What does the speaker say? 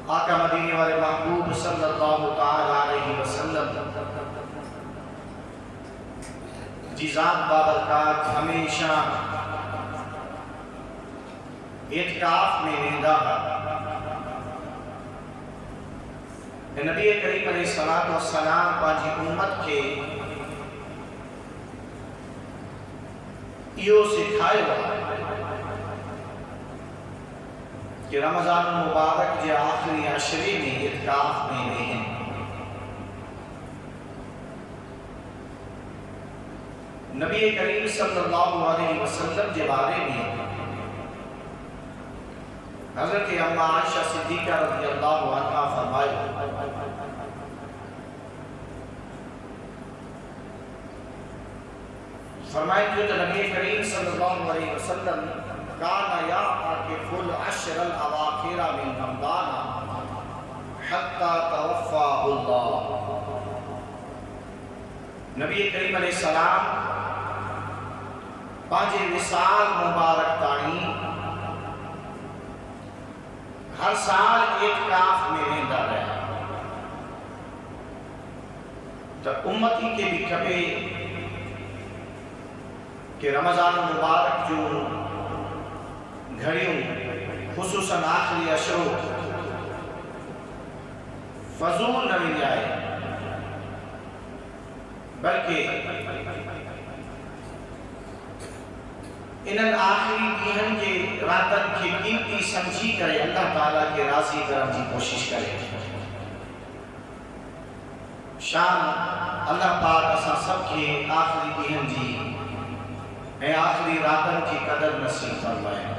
आका मदीने वाले महबूब सल्लल्लाहु तआला अलैहि वसल्लम जिज़ात बाबरकात हमेशा इत्काफ में निंदा नबी करीम अलैहिस्सलातु वस्सलाम पांजी उम्मत के इहो सिखायो कि रमज़ान मुबारक के आखिरी अशरे में इत्काफ में रहें। नबी करीम सल्लल्लाहु अलैहि वसल्लम के बारे में हज़रत अम्मा आयशा सिद्दीक़ा रज़ियल्लाहु अन्हा फरमाए कि नबी करीम सल्लल्लाहु अलैहि वसल्लम काना याक़िफ़ुल अश्रल अवाख़िर मिन रमज़ान हत्ता तवफ़्फ़ाहुल्लाह। नबी करीम अलैहिस्सलाम पांजे विसाल मुबारक ताणी हर साल इत्काफ में रहंदा रहा। तो उम्मती के भी खपे कि रमज़ान मुबारक जो घड़ियों खुसूसन आखिरी अशरों फजूल न मिल जाए, बल्कि इन आखिरी ॾींहंनि के रातनि खे कीमती समझी करे अल्लाह ताला के राज़ी करण की कोशिश करे। शान अल्लाह पाक असां सबके आखिरी ॾींहंनि जी ऐं आखिरी रातनि की कदर नसीब फरमाए।